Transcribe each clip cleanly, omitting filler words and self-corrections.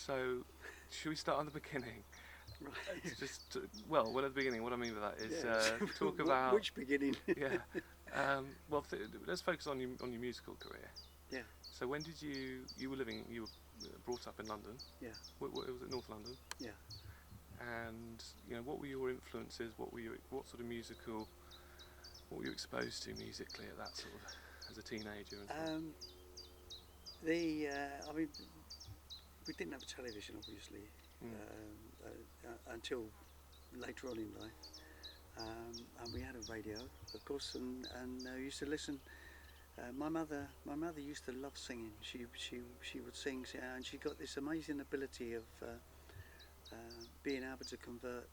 So, should we start on the beginning? Right. Well, at the beginning, what I mean by that is talk Wh- about... which beginning? Yeah. Let's focus on your musical career. Yeah. So when did you were brought up in London? Yeah. Was it North London? Yeah. And what were your influences? What sort of musical? What were you exposed to musically at that sort of as a teenager? I mean, we didn't have a television, obviously, until later on in life, and we had a radio, of course, and I used to listen. My mother used to love singing. She would sing, and she got this amazing ability of being able to convert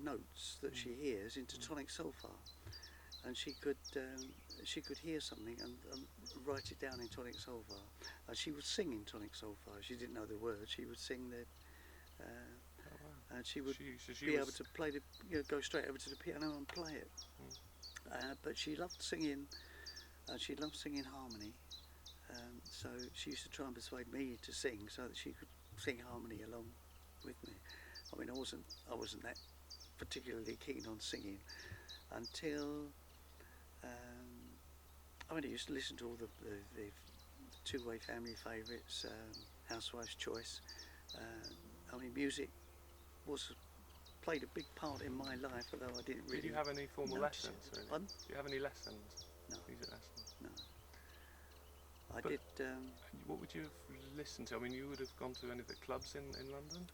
notes that she hears into tonic solfa, and she could hear something and write it down in tonic solfa. And she would sing in tonic solfa. She didn't know the words. She would sing and she would be able to play go straight over to the piano and play it. But she loved singing. She loved singing harmony. So she used to try and persuade me to sing so that she could sing harmony along with me. I mean, I wasn't that particularly keen on singing until I used to listen to all the two-way family favourites, Housewife's Choice. Music played a big part in my life, although I didn't really. Did you have any formal lessons? Really? Pardon? Do you have any lessons? No. Music lessons? No. I did. What would you have listened to? I mean, you would have gone to any of the clubs in London?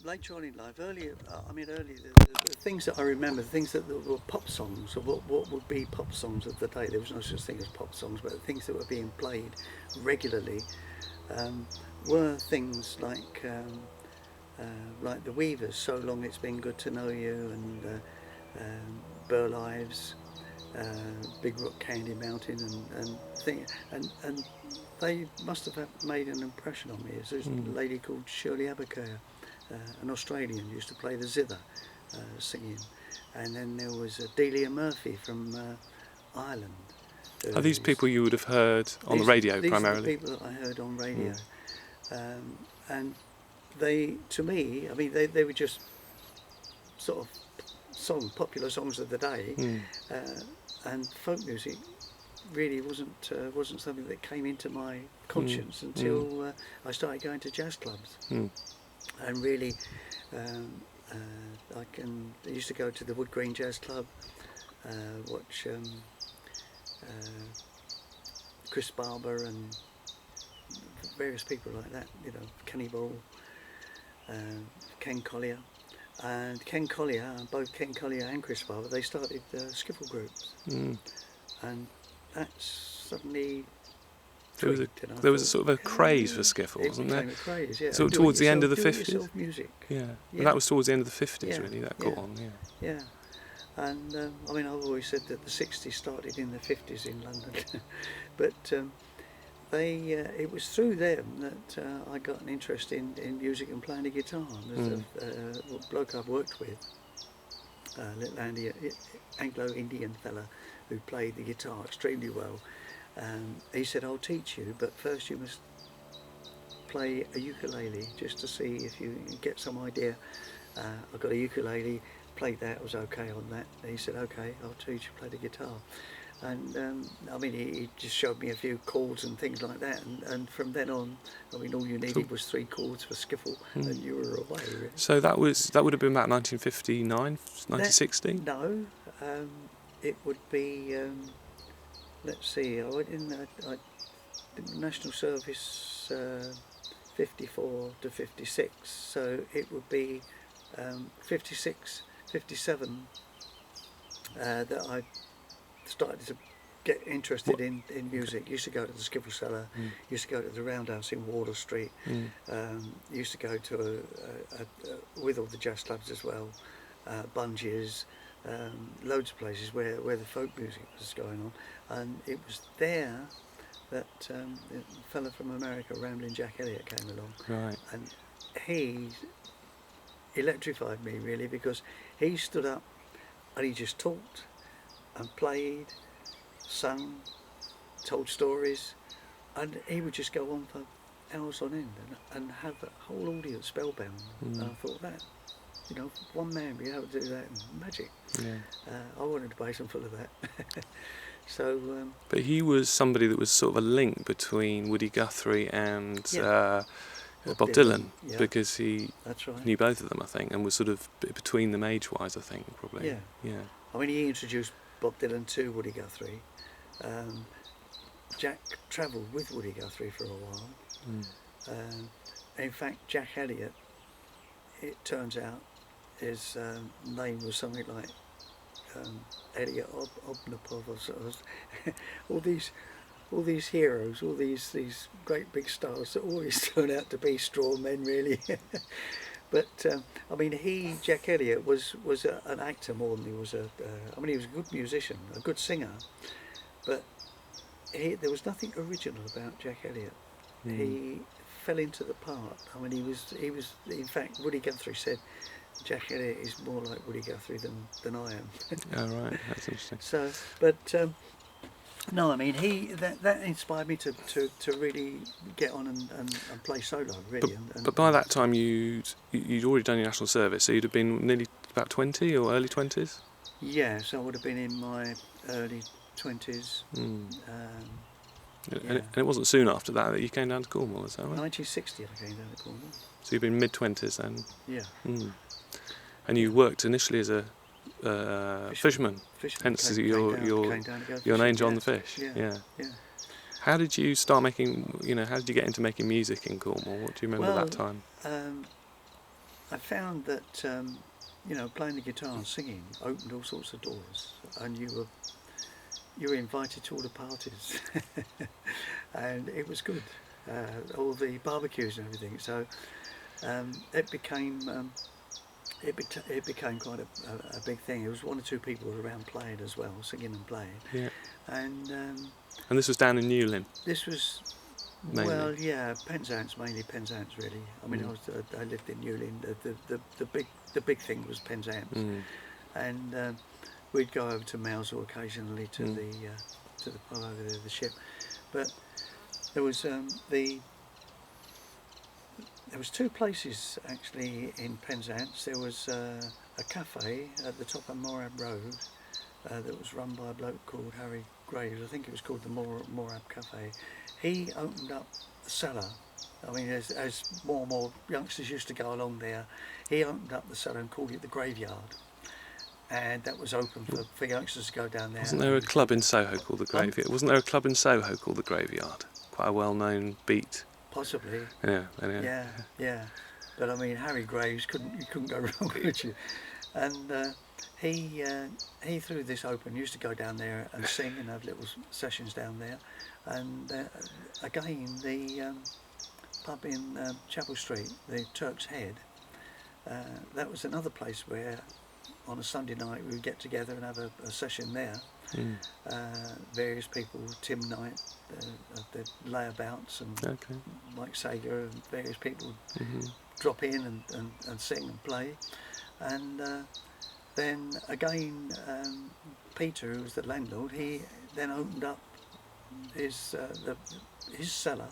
Later on in life, earlier, the things that I remember, the things that were pop songs, or what would be pop songs of the day, there was no such thing as pop songs, but the things that were being played regularly were things like the Weavers, So Long It's Been Good to Know You, and Burl Ives, Big Rock Candy Mountain, and they must have made an impression on me. There's a lady called Shirley Abercare, an Australian, used to play the zither, singing, and then there was Delia Murphy from Ireland. Are these people you would have heard on the radio primarily? These are the people that I heard on radio, and they, to me, I mean, they were just sort of popular songs of the day, and folk music really wasn't something that came into my conscience until I started going to jazz clubs, and really I used to go to the Wood Green Jazz Club, watch Chris Barber and various people like that, Kenny Ball, Ken Collier. And both Ken Collier and Chris Barber, they started skiffle groups, and that's suddenly there was a sort of a craze for skiffle, wasn't there? It became a craze, yeah. So towards the end of the 50s? Music. Yeah. And that was towards the end of the 50s, really, that got on, Yeah. And I've always said that the 60s started in the 50s in London, but it was through them that I got an interest in music and playing the guitar. There's a bloke I've worked with, a little Anglo-Indian fella who played the guitar extremely well. He said, "I'll teach you, but first you must play a ukulele just to see if you get some idea." I got a ukulele, played that, was okay on that. And he said, "Okay, I'll teach you to play the guitar." And he just showed me a few chords and things like that, and from then on, all you needed was 3 chords for skiffle, and you were away. Really. So that would have been about 1959, 1960? No, it would be. Let's see. I went in. I did the National Service 54 to 56, so it would be 56, 57 that I started to get interested in music. Used to go to the Skiffle Cellar, used to go to the Roundhouse in Water Street, used to go to with all the jazz clubs as well, Bungees, loads of places where the folk music was going on, and it was there that the fella from America, Ramblin' Jack Elliott, came along, right. And he electrified me really, because he stood up and he just talked and played, sung, told stories, and he would just go on for hours on end and have the whole audience spellbound. And I thought that, one man be able to do that, magic. Yeah. I wanted a basin full of that. So. But he was somebody that was sort of a link between Woody Guthrie and Bob Dylan, yeah. because he That's right. knew both of them, I think, and was sort of between them age-wise, I think, probably. Yeah. Yeah. I mean, he introduced Bob Dylan to Woody Guthrie. Jack travelled with Woody Guthrie for a while. In fact, Jack Elliott, it turns out, his name was something like Elliott Obnapov or sort of all these heroes, all these great big stars that always turn out to be straw men, really. But I mean, Jack Elliott was an actor more than he was he was a good musician, a good singer, but there was nothing original about Jack Elliott. He fell into the part. I mean, he was. In fact, Woody Guthrie said Jack Elliott is more like Woody Guthrie than I am. Oh, right, that's interesting. So, but no, I mean, that inspired me to really get on and play solo, really. But by that time, you'd already done your national service, so you'd have been nearly about 20 or early 20s. Yeah, so I would have been in my early 20s. And it wasn't soon after that you came down to Cornwall, is that right? 1960 I came down to Cornwall. So you've been mid-20s then? Yeah. And you worked initially as a fisherman. Hence your name's on the fish. Yeah. How did you start making, how did you get into making music in Cornwall? What do you remember that time? I found that, playing the guitar and singing opened all sorts of doors, and you were invited to all the parties, and it was good, all the barbecues and everything. So it became quite a big thing. There was one or two people around playing as well, singing and playing. Yeah. And this was down in Newlyn. This was mainly. Well, yeah, Penzance, mainly Penzance, really. I mean, I lived in Newlyn. The big thing was Penzance, and we'd go over to Mousehole occasionally to the pub over there, the ship. But there was there was two places actually in Penzance. There was a cafe at the top of Morab Road that was run by a bloke called Harry Graves. I think it was called the Morab Cafe. He opened up the cellar. I mean, as more and more youngsters used to go along there, he opened up the cellar and called it the Graveyard. And that was open for youngsters to go down there. Wasn't there a club in Soho called the Graveyard? Wasn't there a club in Soho called the Graveyard? Quite a well-known beat. Possibly. Yeah. But I mean, Harry Graves you couldn't go wrong, could you? And he threw this open. Used to go down there and sing and have little sessions down there. And again, the pub in Chapel Street, the Turk's Head. That was another place where, on a Sunday night, we would get together and have a session there. Various people, Tim Knight, the layabouts, and Mike Sager, and various people would drop in and sing and play. And then again, Peter, who was the landlord, he then opened up his cellar,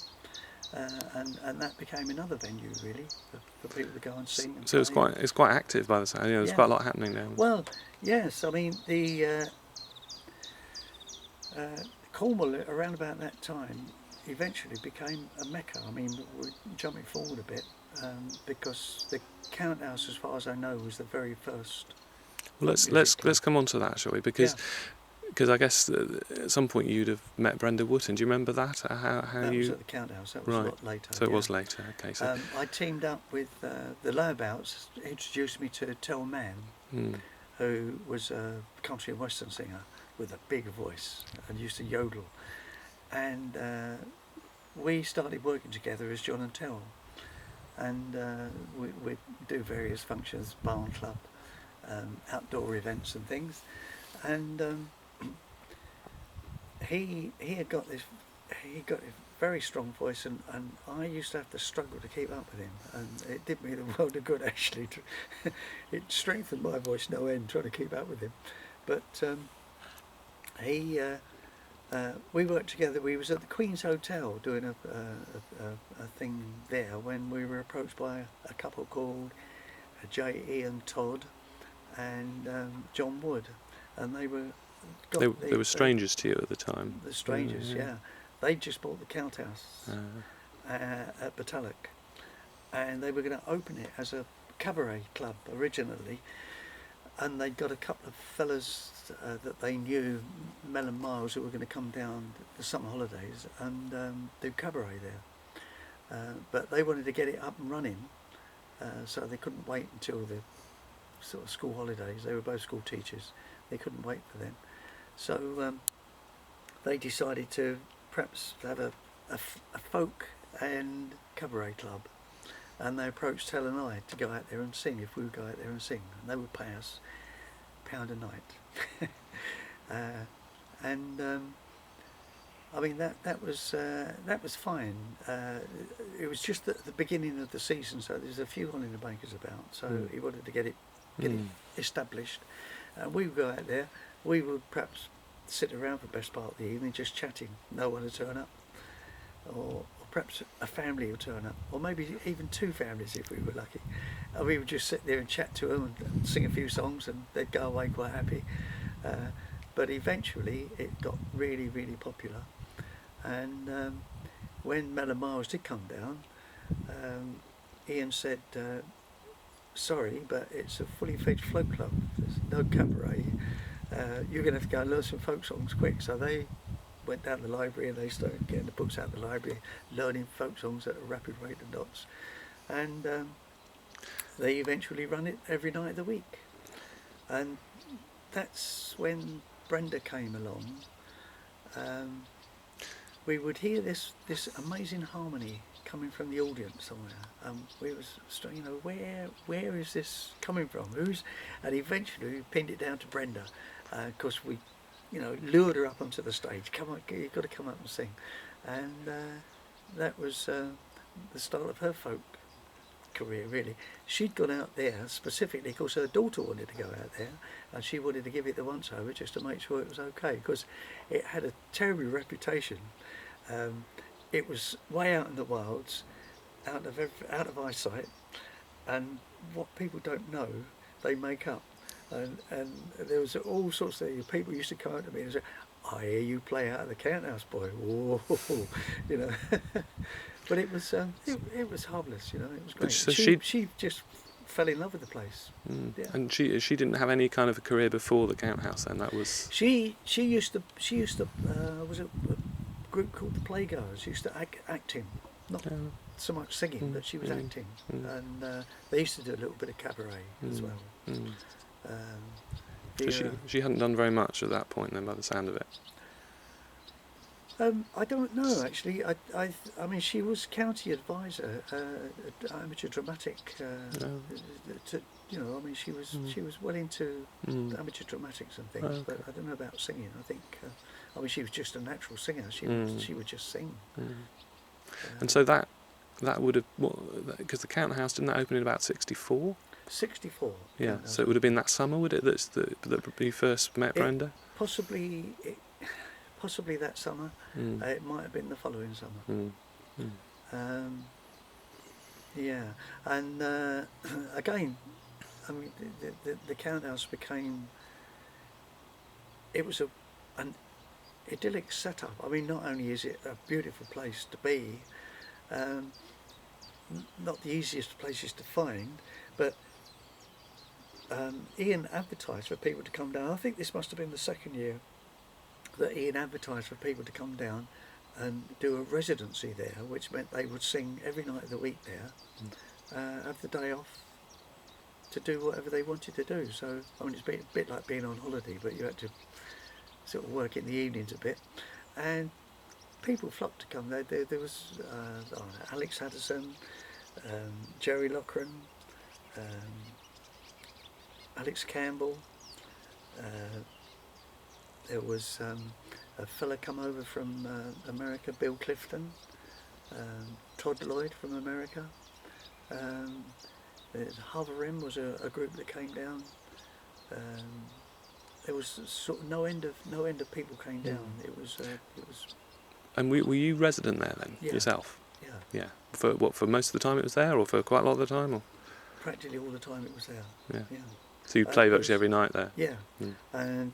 and that became another venue really for people to go and sing. And so it's quite active by the time. There's quite a lot happening there. Well, yes, I mean the Cornwall around about that time eventually became a mecca. I mean, we're jumping forward a bit because the Count House, as far as I know, was the very first. Well, let's come on to that, shall we? Because I guess at some point you'd have met Brenda Wootton. Do you remember that? That was at the Count House. That was a lot later. So it was later. Okay. So I teamed up with the Layabouts. Introduced me to Tel Mann, who was a country and western singer with a big voice and used to yodel. And we started working together as John and Tel. And we'd do various functions, barn club, outdoor events and things. And he got a very strong voice, and I used to have to struggle to keep up with him, and it did me the world of good actually. It strengthened my voice no end trying to keep up with him. But he we worked together. We was at the Queen's Hotel doing a thing there when we were approached by a couple called J. Ian Todd and John Wood, and they were they were strangers to you at the time. The strangers, yeah. They just bought the Count House at Batallock, and they were going to open it as a cabaret club originally, and they'd got a couple of fellas that they knew, Mel and Miles, who were going to come down the summer holidays and do cabaret there. But they wanted to get it up and running, so they couldn't wait until the sort of school holidays. They were both school teachers. They couldn't wait for them. So they decided to perhaps have a folk and cabaret club. And they approached Helen and I to go out there and sing, if we would go out there and sing. And they would pay us £1 a night. I mean, that was fine. It was just at the beginning of the season, so there's a few holiday makers about. So he wanted to get it established. We would go out there. We would perhaps sit around for the best part of the evening, just chatting. No one would turn up, or perhaps a family would turn up, or maybe even two families if we were lucky. And we would just sit there and chat to them and sing a few songs, and they'd go away quite happy. But eventually it got really, really popular. And when Mel and Miles did come down, Ian said, sorry, but it's a fully fledged folk club. There's no cabaret. You're going to have to go and learn some folk songs quick. So they went down to the library and they started getting the books out of the library, learning folk songs at a rapid rate of knots. And they eventually run it every night of the week. And that's when Brenda came along. We would hear this amazing harmony coming from the audience somewhere. We was, where is this coming from? And eventually we pinned it down to Brenda, because we, lured her up onto the stage. Come on, you've got to come up and sing. And that was the start of her folk career, really. She'd gone out there specifically because her daughter wanted to go out there, and she wanted to give it the once over just to make sure it was okay, because it had a terrible reputation. It was way out in the wilds, out of eyesight, and what people don't know, they make up. And there was all sorts of things. People used to come up to me and say, "I hear you play out of the Count House, boy." Whoa, But it was harmless, it was great. So she just fell in love with the place. Yeah. And she didn't have any kind of a career before the Count House, then? That was she used to was a group called the Playgoers. She used to acting, not so much singing, but she was acting, and they used to do a little bit of cabaret as well. So she hadn't done very much at that point then, by the sound of it. I don't know, actually. I mean, she was county advisor, amateur dramatic. I mean, she was well into amateur dramatics and things, but I don't know about singing. I think, I mean, she was just a natural singer. She would just sing. And so that would have, because the Count House, didn't that open in about 64? 64. Yeah, so it would have been that summer, would it, that you first met Brenda? Possibly that summer. It might have been the following summer. Yeah, and again, I mean, the Count House became. It was an idyllic setup. I mean, not only is it a beautiful place to be, not the easiest places to find, but Ian advertised for people to come down. I think this must have been the second year that Ian advertised for people to come down and do a residency there, which meant they would sing every night of the week there, have the day off to do whatever they wanted to do. So, I mean, it's a bit like being on holiday, but you had to sort of work in the evenings a bit, and people flocked to come there. There was Alex Haddison, Jerry Loughran, Alex Campbell. There was a fella come over from America, Bill Clifton, Todd Lloyd from America. Harver Rim was a group that came down. there was sort of no end of people came down. It was. And were you resident there then, Yeah. yourself? Yeah. Yeah. For most of the time it was there, or for quite a lot of the time, or? Practically all the time it was there. Yeah. Yeah. So you play it virtually was- every night there? Yeah. Mm. And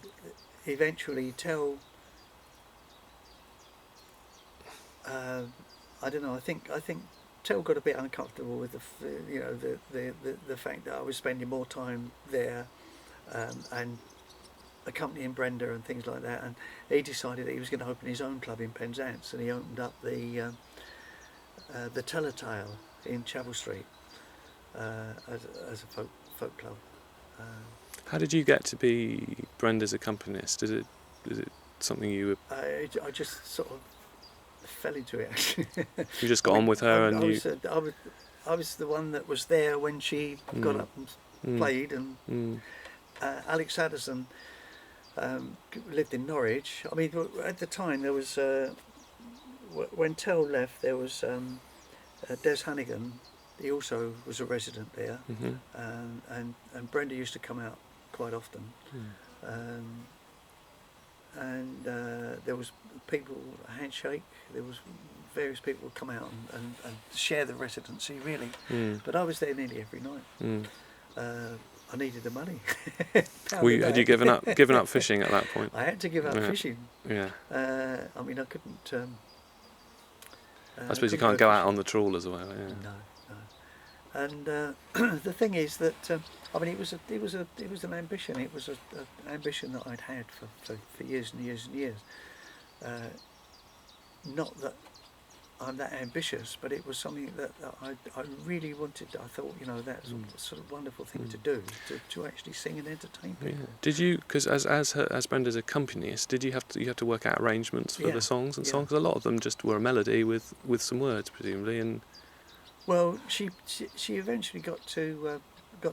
eventually I don't know. I think Tell got a bit uncomfortable with the fact that I was spending more time there, and accompanying Brenda and things like that. And he decided that he was going to open his own club in Penzance, and he opened up the Telltale in Chapel Street as a folk club. How did you get to be Brenda's accompanist? Is it something you were? I just sort of fell into it, actually. You just got on with her, I was the one that was there when she got up and played, and Alex Addison lived in Norwich. I mean, at the time there was when Tell left, there was Des Hannigan. He also was a resident there, and Brenda used to come out quite often. And there was people, a handshake, there was various people would come out and share the residency, really. But I was there nearly every night. I needed the money. Had you given up fishing at that point? I had to give up fishing. Yeah. I mean, I couldn't. I suppose you can't go out on the trawlers or whatever. Yeah. No. And the thing is that I mean, it was an ambition. It was an ambition that I'd had for years and years and years. Not that I'm that ambitious, but it was something that I really wanted. I thought, that's a sort of wonderful thing to do, to actually sing and entertain people. Yeah. Did you? Because as Brenda's accompanist, did you have to work out arrangements for the songs and songs? 'Cause a lot of them just were a melody with some words, presumably, and. Well, she eventually got to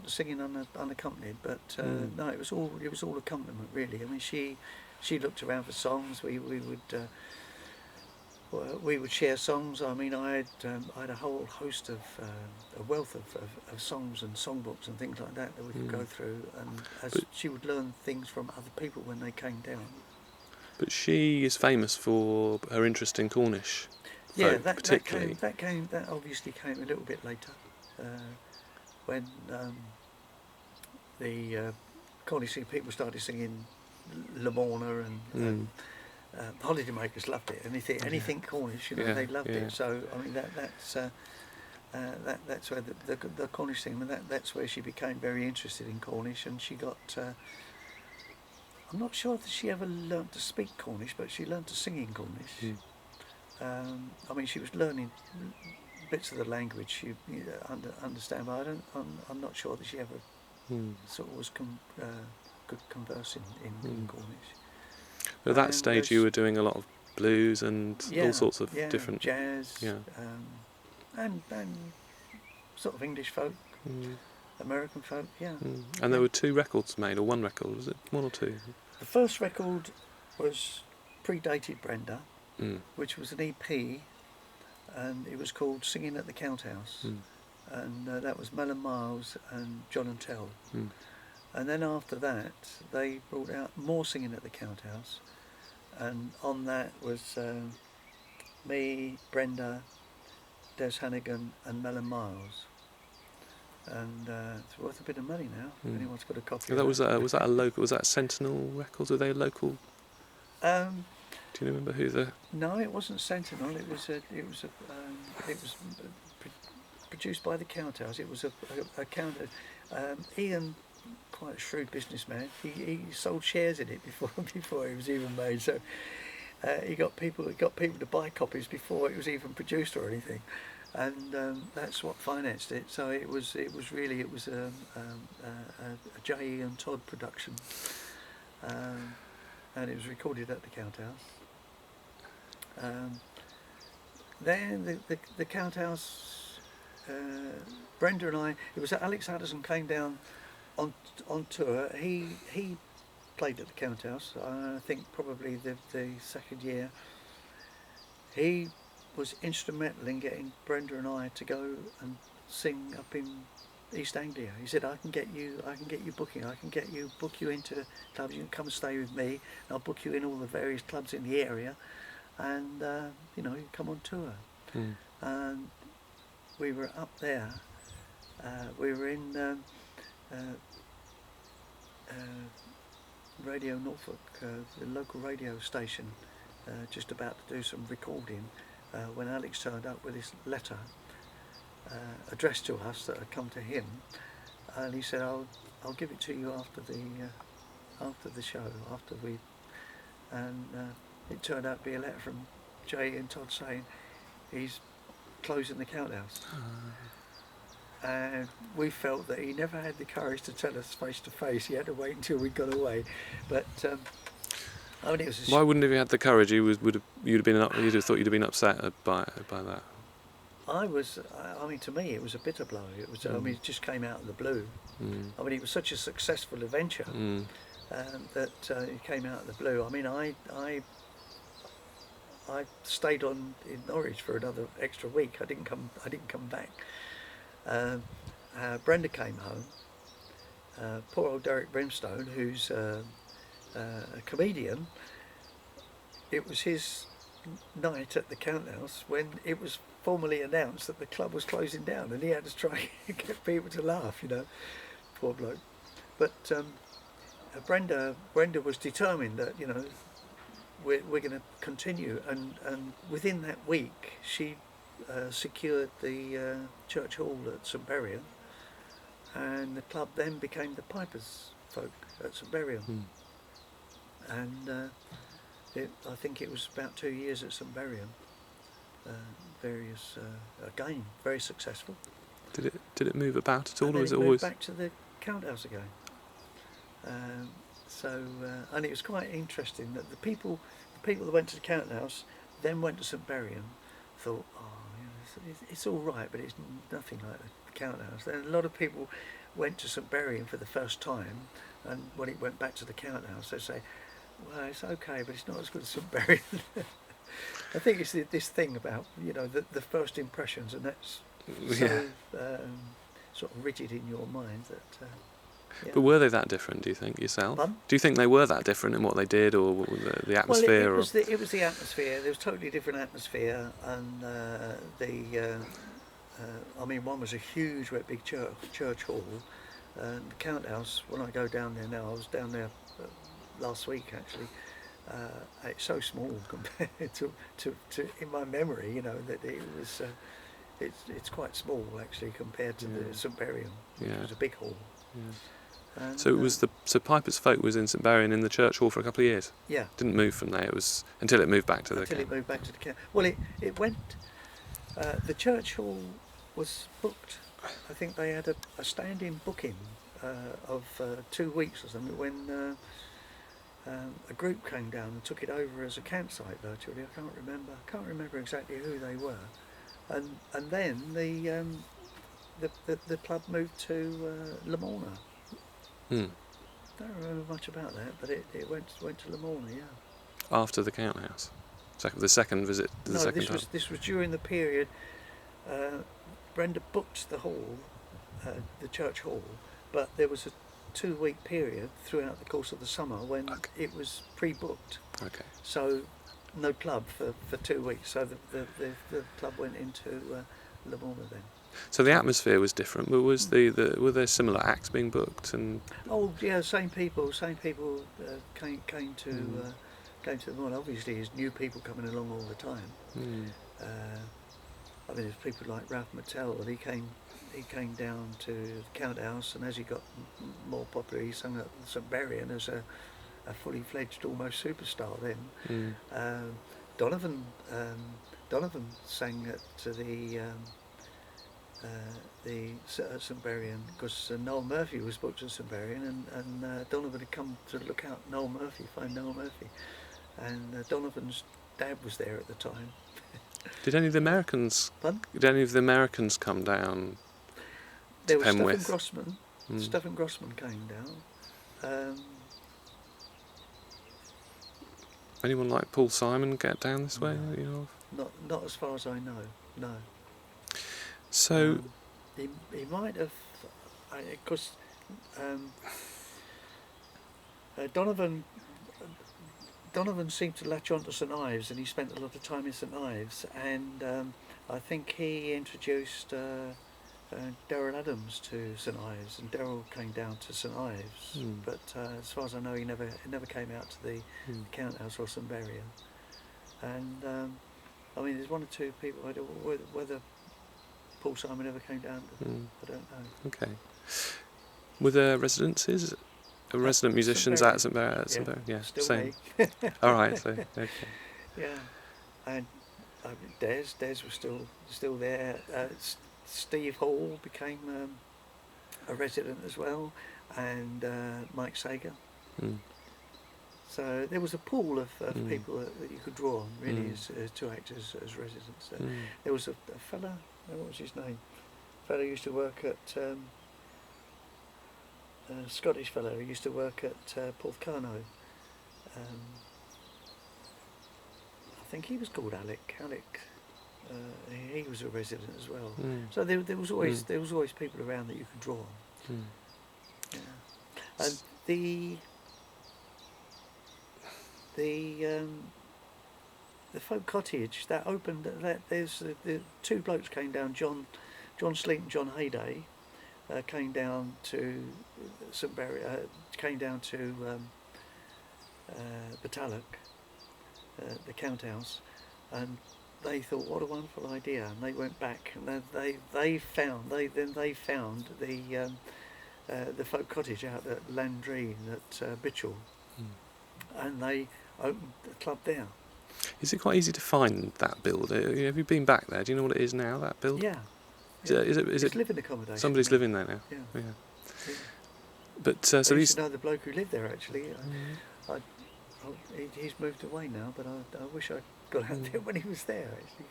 singing unaccompanied, but no, it was all accompaniment, really. I mean, she looked around for songs. We would share songs. I mean, I had a whole host of a wealth of songs and songbooks and things like that we could go through, and she would learn things from other people when they came down. But she is famous for her interest in Cornish. Yeah, folk, that obviously came a little bit later, when the Cornish people started singing Lamorna, and holidaymakers loved it. Anything Cornish, they loved it. So I mean, that's where the Cornish thing. That's where she became very interested in Cornish, and she got. I'm not sure that she ever learnt to speak Cornish, but she learnt to sing in Cornish. I mean, she was learning bits of the language she understand, but I'm not sure that she ever sort of was could converse in Cornish. But at that stage, you were doing a lot of blues and all sorts of different jazz, and sort of English folk, American folk, And there were 2 records made, or 1 record, was it? 1 or 2? The first record was predated Brenda. Which was an EP, and it was called Singing at the Count House, and that was Mel and Miles and John and Tell. And then after that, they brought out more Singing at the Count House, and on that was me, Brenda, Des Hannigan, and Mel and Miles. And it's worth a bit of money now. If anyone's got a copy. Was that a local? Was that Sentinel Records? Were they local? Do you remember who the? No, it wasn't Sentinel. It was produced by the Count House. It was a Count. Ian, quite a shrewd businessman. He sold shares in it before it was even made. So he got people to buy copies before it was even produced or anything, and that's what financed it. So it was a J. and Todd production, and it was recorded at the Count House. Then the Count House, Brenda and I, it was Alex Addison came down on tour. He played at the Count House. I think probably the second year. He was instrumental in getting Brenda and I to go and sing up in East Anglia. He said, I can get you booking. I can book you into clubs. You can come and stay with me. And I'll book you in all the various clubs in the area, and you know, you come on tour. And we were up there. We were in Radio Norfolk, the local radio station, just about to do some recording, when Alex turned up with this letter addressed to us that had come to him, and he said, I'll give it to you after the show, after we, and it turned out to be a letter from Jay and Todd saying he's closing the Count House. And we felt that he never had the courage to tell us face to face. He had to wait until we'd gone away. But I mean, it was. Why wouldn't he have had the courage? You'd have thought you'd have been upset by that. I mean, to me, it was a bitter blow. It was. I mean, it just came out of the blue. I mean, it was such a successful adventure that it came out of the blue. I mean, I stayed on in Norwich for another extra week. I didn't come back. Brenda came home. Poor old Derek Brimstone, who's a comedian. It was his night at the Count House when it was formally announced that the club was closing down, and he had to try and get people to laugh. You know, poor bloke. But Brenda was determined that, you know, we're going to continue, and within that week she secured the church hall at St Berrien, and the club then became the Pipers Folk at St Berrien. And I think it was about 2 years at St Berrien. Again, very successful. Did it move about at all, or was it moved always back to the Count House again? And it was quite interesting that the people that went to the Count House then went to St Berrien, thought, it's all right, but it's nothing like the Count House. And a lot of people went to St Berrien for the first time, and when it went back to the Count House, they say, well, it's okay, but it's not as good as St Berrien. I think it's this thing about, you know, the first impressions, and that's so sort of rigid in your mind that. Yeah. But were they that different, do you think, yourself? Pardon? Do you think they were that different in what they did, or the atmosphere? Well, it was the atmosphere. There was a totally different atmosphere, and I mean, one was a huge, great big church hall, and the Count House. When I go down there now, I was down there last week actually. It's so small compared to in my memory, you know, that it was. It's quite small actually compared to the St Berrien, which was a big hall. Yeah. And, So it was Pipers Folk was in St Berrien in the church hall for a couple of years. Yeah. Didn't move from there. It was until it moved back to It moved back to the camp. Well, it went. The church hall was booked. I think they had a stand-in booking of 2 weeks or something when a group came down and took it over as a campsite virtually. I can't remember exactly who they were. And then the club moved to Lamorna. Don't remember much about that, but it went to Lamorna, yeah. After the Count House, the second visit. This was during the period. Brenda booked the hall, the church hall, but there was a 2-week period throughout the course of the summer when it was pre-booked. Okay. So no club for 2 weeks. So the club went into Lamorna then. So the atmosphere was different, but was were there similar acts being booked and? Oh yeah, same people came to the Lamorna. Obviously, there's new people coming along all the time. I mean, there's people like Ralph Mattel, and he came down to the Count House, and as he got more popular, he sung at St Berrien as a fully fledged, almost superstar then. Donovan sang at St Berrien because Noel Murphy was booked at St Berrien, and Donovan had come to look out find Noel Murphy, and Donovan's dad was there at the time. Did any of the Americans? Pardon? Did any of the Americans come down? There was Penwith? Stephen Grossman came down. Anyone like Paul Simon get down this way? You know? Not as far as I know. No. So he might have. because Donovan seemed to latch on to St Ives, and he spent a lot of time in St Ives, and I think he introduced Daryl Adams to St Ives, and Daryl came down to St Ives, but as far as I know, he never came out to the Count House or St Berrian. And I mean, there's one or two people. I don't know whether Paul Simon ever came down. I don't know. Okay. Were there residencies? Resident musicians at St Berrian? Yeah, still same. me. All right. So, okay. Yeah, and Des was still there. Steve Hall became a resident as well, and Mike Sager. So there was a pool of people that you could draw on, really, as to act as residents. There was a fella, what was his name? A fella who used to work at, a Scottish fellow who used to work at Porthcurno. I think he was called Alec. He was a resident as well. So there was always people around that you could draw on. Yeah. And the Folk Cottage that opened. There's the two blokes came down. John Sleep and John Hayday came down to St Berry. Came down to Batalloch, the Count House, and they thought, what a wonderful idea, and they went back and they found the Folk Cottage out at Landry at Bitchell, and they opened the club there. Is it quite easy to find that building? Have you been back there? Do you know what it is now, that building? Yeah. Is It's it living accommodation. Somebody's living there now? Yeah. But I used to know the bloke who lived there, actually. He's moved away now, but I wish I'd got out there when he was there, actually.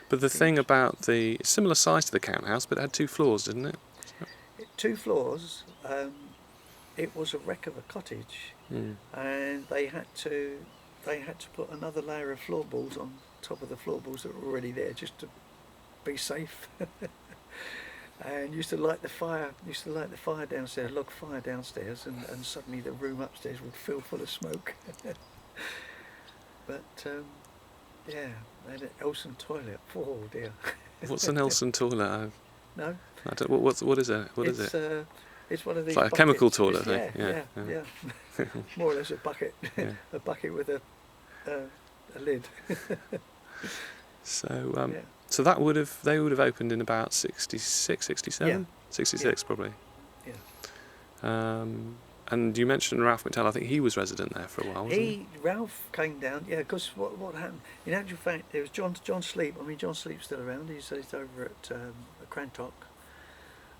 But the thing about it's similar size to the Count House, but it had 2 floors, didn't it? 2 floors. It was a wreck of a cottage, and they had to put another layer of floorboards on top of the floorboards that were already there, just to be safe. And used to light the fire downstairs, log fire downstairs, and suddenly the room upstairs would fill full of smoke. But yeah, they had an Elson toilet. Oh dear. What's an Elson toilet? No. I don't, what is it? What is it? It's one of these. It's like a chemical toilet thing. Yeah. More or less a bucket, a bucket with a lid. So so they would have opened in about 66, 67? 66 probably. Yeah. And you mentioned Ralph McTell. I think he was resident there for a while, wasn't he? Ralph came down, because what happened, in actual fact, there was John Sleep. I mean, John Sleep's still around. He's over at Crantock.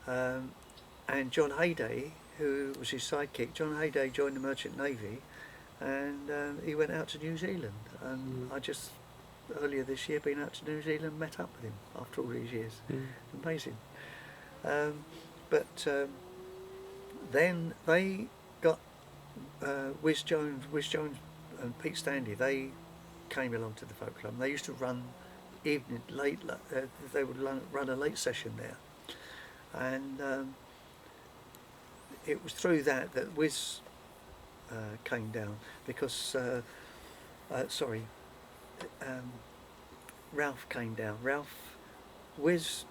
And John Hayday, who was his sidekick, John Hayday joined the Merchant Navy, and he went out to New Zealand. And I just, earlier this year, been out to New Zealand, met up with him after all these years. Amazing. But then they got Whiz Jones and Pete Standy. They came along to the folk club. They used to run evening late. They would run a late session there, and it was through that Whiz came down, because Ralph came down. Whiz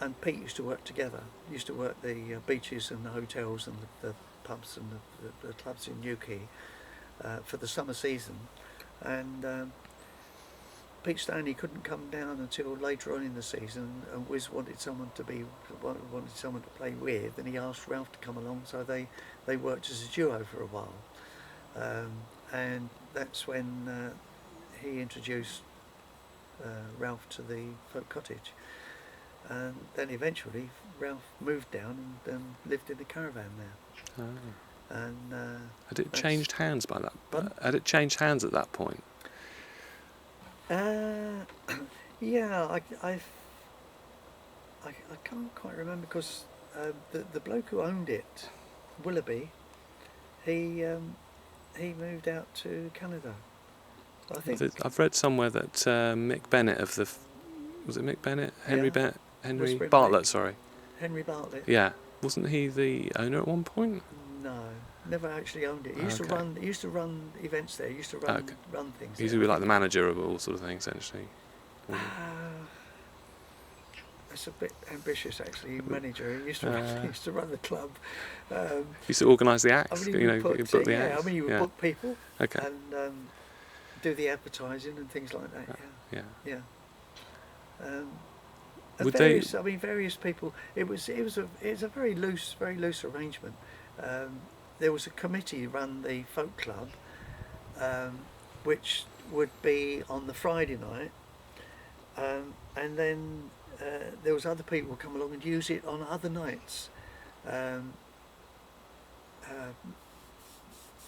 and Pete used to work together. Used to work the beaches and the hotels and the pubs and the clubs in Newquay for the summer season, and Pete Stanley couldn't come down until later on in the season, and Wiz wanted someone to play with, and he asked Ralph to come along, so they worked as a duo for a while, and that's when he introduced Ralph to the Folk Cottage. And then eventually Ralph moved down and lived in a caravan there. And had it changed hands by that? Had it changed hands at that point? Yeah, I can't quite remember, because the bloke who owned it, Willoughby, he moved out to Canada. I think I've read somewhere that Mick Bennett was it Mick Bennett? Henry Bartlett, sorry. Henry Bartlett. Yeah, Wasn't he the owner at one point? No, never actually owned it. He used to run events there. He used to run things. He used to be like the manager of all sort of things, essentially. That's a bit ambitious, actually. Manager. He used to run the club. He used to organise the acts. I mean, book the acts. I mean, you would book people. Okay. And do the advertising and things like that. Yeah. And various people. It was a very loose arrangement. There was a committee run the folk club, which would be on the Friday night, and then there was other people who come along and use it on other nights.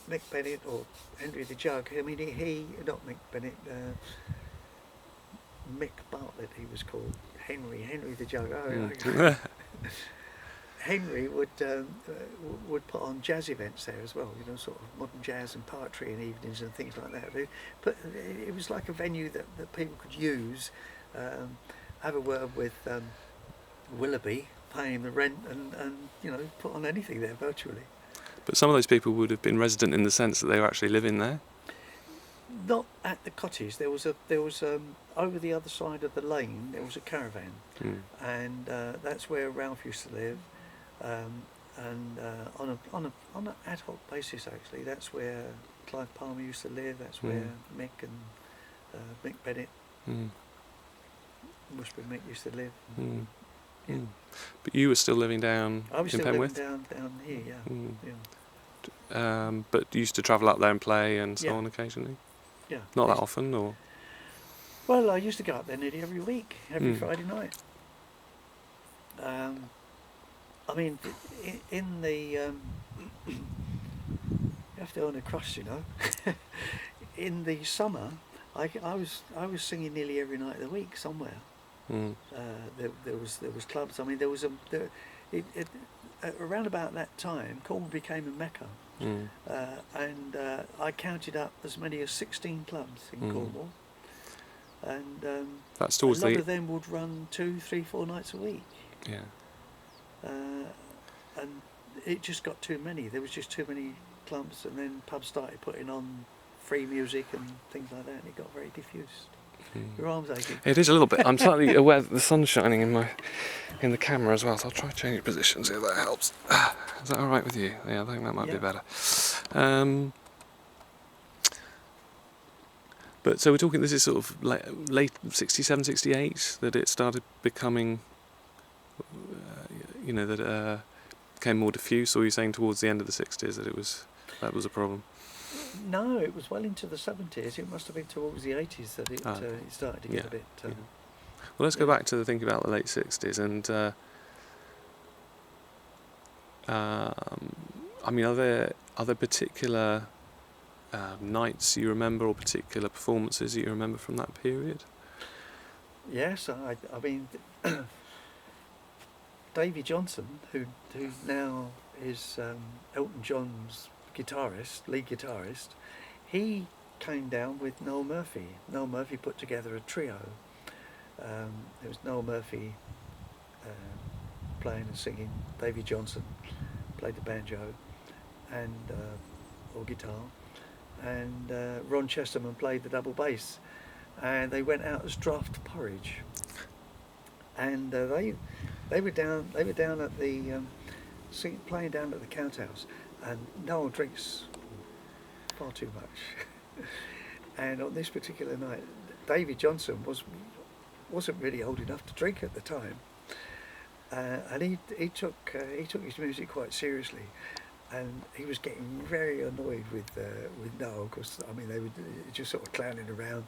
Mick Bennett or Henry the Jug. I mean, he not Mick Bennett. Mick Bartlett, he was called. Henry the Jug. Henry would put on jazz events there as well, sort of modern jazz and poetry in evenings and things like that. But it was like a venue that people could use, have a word with Willoughby, pay him the rent, and put on anything there virtually. But some of those people would have been resident in the sense that they were actually living there. Not at the cottage. There was over the other side of the lane. There was a caravan, and that's where Ralph used to live. And on an ad hoc basis, actually, that's where Clive Palmer used to live. That's where Mick and Mick Bennett, Mushby Mick used to live. Yeah. But you were still living down I was in still Penwith? living down here, yeah. But you used to travel up there and play and so on occasionally? Yeah. Not that often, or? Well, I used to go up there nearly every week, every Friday night. I mean, in the you have to earn a crust, In the summer, I was singing nearly every night of the week somewhere. There was clubs. I mean, there was around about that time, Cornwall became a mecca, and I counted up as many as 16 clubs in Cornwall, and that's towards a lot of them would run 2, 3, 4 nights a week. Yeah. And it just got too many. There was just too many clubs, and then pubs started putting on free music and things like that, and it got very diffused. Your arm's aching. It is a little bit. I'm slightly aware that the sun's shining in the camera as well, so I'll try to change positions here. That helps. Is that all right with you? Yeah, I think that might be better. But so we're talking. This is sort of late 67, 68 that it started becoming. That became more diffuse. Or you're saying towards the end of the 60s that was a problem? No, it was well into the 70s. It must have been towards the 80s that it started to get a bit... Well, let's go back to thinking about the late 60s. And, I mean, are there particular nights you remember or particular performances that you remember from that period? Yes, I mean... Davy Johnson, who now is Elton John's lead guitarist, he came down with Noel Murphy. Noel Murphy put together a trio. There was Noel Murphy playing and singing. Davy Johnson played the banjo and or guitar, and Ron Chesterman played the double bass. And they went out as Draft Porridge. And they were down at the playing down at the Count House, and Noel drinks far too much. And on this particular night, Davy Johnson wasn't really old enough to drink at the time, and he took his music quite seriously, and he was getting very annoyed with Noel, because I mean they were just sort of clowning around.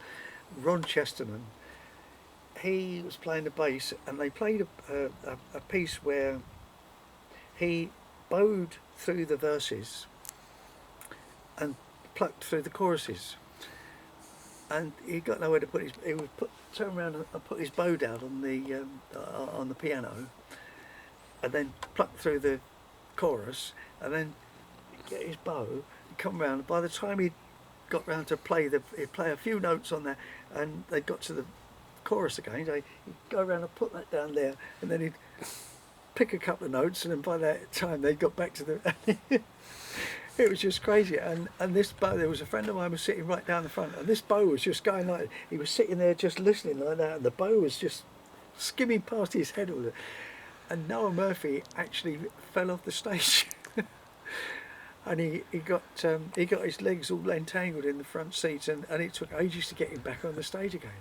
Ron Chesterman, he was playing the bass, and they played a piece where he bowed through the verses and plucked through the choruses, and he got nowhere to put his. He would turn around and put his bow down on the piano, and then pluck through the chorus, and then get his bow and come round. By the time he got round to he'd play a few notes on there, and they got to the chorus again. He'd go around and put that down there, and then he'd pick a couple of notes, and then by that time they got back to the. It was just crazy, and this bow. There was a friend of mine was sitting right down the front, and this bow was just going like he was sitting there just listening like that, and the bow was just skimming past his head all the. And Noah Murphy actually fell off the stage, and he got his legs all entangled in the front seats, and it took ages to get him back on the stage again.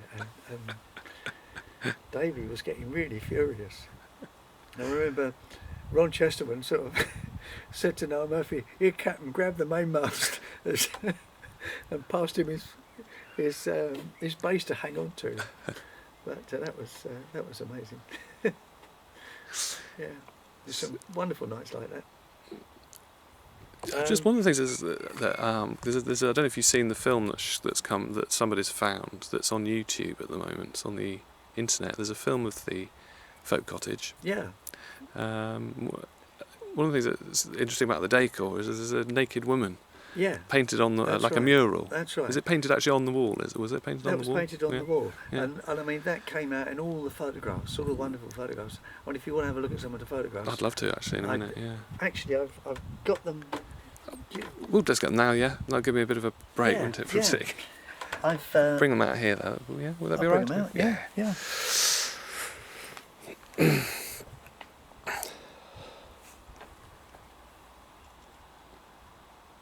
And Davey was getting really furious. I remember Ron Chesterman sort of said to Noah Murphy, "Here, Captain, grab the mainmast," and passed him his bass to hang on to. But that was amazing. Yeah, there's some wonderful nights like that. Just one of the things is that there's I don't know if you've seen the film that somebody's found that's on YouTube at the moment. It's on the internet. There's a film of the Folk Cottage. Yeah. One of the things that's interesting about the decor is there's a naked woman. Yeah. Painted on That's like right. a mural. That's right. Is it painted actually on the wall? Was it painted on the wall? That was painted on the wall. Yeah. And I mean, that came out in all the photographs, all the wonderful photographs. And if you want to have a look at some of the photographs. I'd love to actually in a minute, yeah. Actually, I've got them. We'll just get them now, yeah? That'll give me a bit of a break, Yeah, won't it, from yeah. sitting? I've Bring them out here, though. Yeah, would that be I'll right? bring them out. Yeah.